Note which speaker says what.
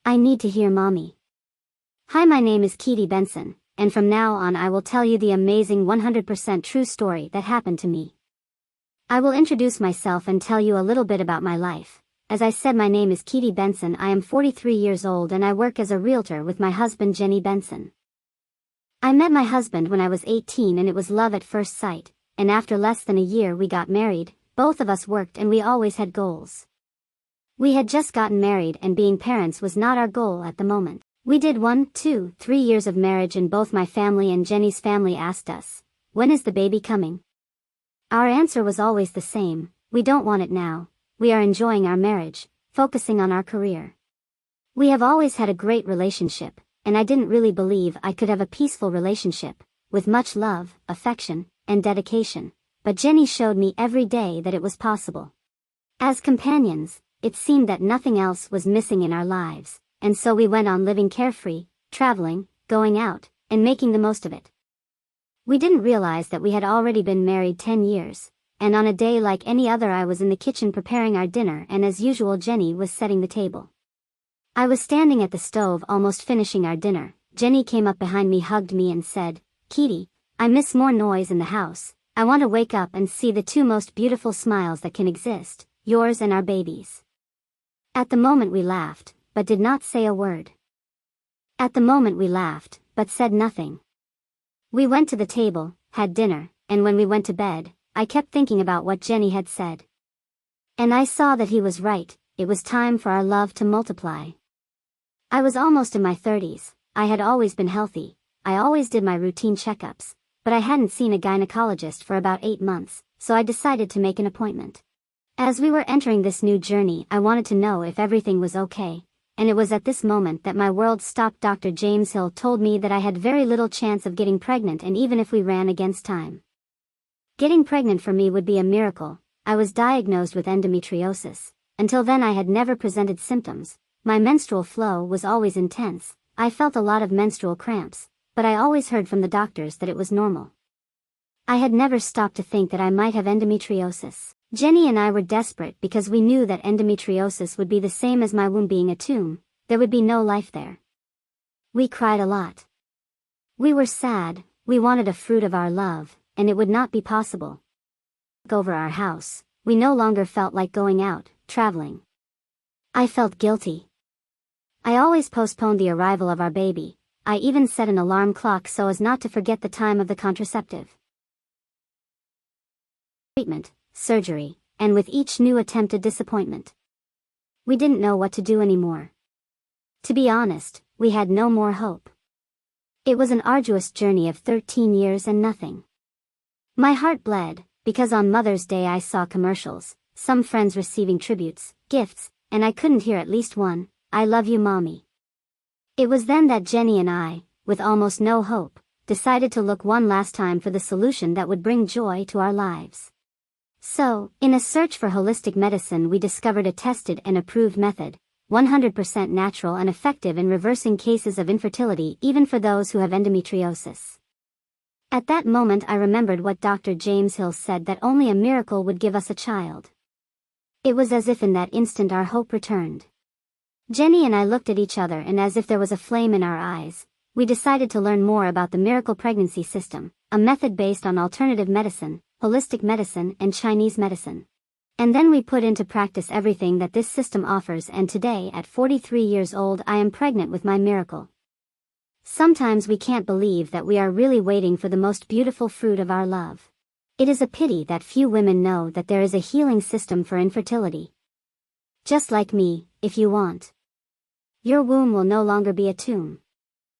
Speaker 1: I need to hear mommy. Hi, my name is Keely Benson, and from now on I will tell you the amazing 100% true story that happened to me. I will introduce myself and tell you a little bit about my life. As I said, my name is Keely Benson. I am 43 years old and I work as a realtor with my husband Jenny Benson. I met my husband when I was 18 and it was love at first sight, and after less than a year we got married. Both of us worked and we always had goals. We had just gotten married and being parents was not our goal at the moment. We did 1, 2, 3 years of marriage and both my family and Jenny's family asked us, "When is the baby coming?" Our answer was always the same: we don't want it now. We are enjoying our marriage, focusing on our career. We have always had a great relationship, and I didn't really believe I could have a peaceful relationship, with much love, affection, and dedication, but Jenny showed me every day that it was possible. As companions, it seemed that nothing else was missing in our lives, and so we went on living carefree, traveling, going out, and making the most of it. We didn't realize that we had already been married 10 years, and on a day like any other I was in the kitchen preparing our dinner and as usual Jenny was setting the table. I was standing at the stove almost finishing our dinner. Jenny came up behind me, hugged me and said, "Keely, I miss more noise in the house. I want to wake up and see the two most beautiful smiles that can exist, yours and our baby's." At the moment we laughed, but did not say a word. At the moment we laughed, but said nothing. We went to the table, had dinner, and when we went to bed, I kept thinking about what Jenny had said. And I saw that he was right. It was time for our love to multiply. I was almost in my 30s, I had always been healthy, I always did my routine checkups, but I hadn't seen a gynecologist for about 8 months, so I decided to make an appointment. As we were entering this new journey, I wanted to know if everything was okay, and it was at this moment that my world stopped. Dr. James Hill told me that I had very little chance of getting pregnant, and even if we ran against time, getting pregnant for me would be a miracle. I was diagnosed with endometriosis. Until then I had never presented symptoms. My menstrual flow was always intense. I felt a lot of menstrual cramps, but I always heard from the doctors that it was normal. I had never stopped to think that I might have endometriosis. Jenny and I were desperate because we knew that endometriosis would be the same as my womb being a tomb. There would be no life there. We cried a lot. We were sad. We wanted a fruit of our love, and it would not be possible. Over our house, we no longer felt like going out, traveling. I felt guilty. I always postponed the arrival of our baby. I even set an alarm clock so as not to forget the time of the contraceptive. Treatment, surgery, and with each new attempted disappointment, we didn't know what to do anymore. To be honest, we had no more hope. It was an arduous journey of 13 years and nothing. My heart bled, because on Mother's Day I saw commercials, some friends receiving tributes, gifts, and I couldn't hear at least one, "I love you, mommy." It was then that Jenny and I, with almost no hope, decided to look one last time for the solution that would bring joy to our lives. So, in a search for holistic medicine, we discovered a tested and approved method, 100% natural and effective in reversing cases of infertility even for those who have endometriosis. At that moment I remembered what Dr. James Hill said, that only a miracle would give us a child. It was as if in that instant our hope returned. Jenny and I looked at each other, and as if there was a flame in our eyes, we decided to learn more about the miracle pregnancy system, a method based on alternative medicine, holistic medicine, and Chinese medicine. And then we put into practice everything that this system offers, and today at 43 years old I am pregnant with my miracle. Sometimes we can't believe that we are really waiting for the most beautiful fruit of our love. It is a pity that few women know that there is a healing system for infertility. Just like me, if you want, your womb will no longer be a tomb.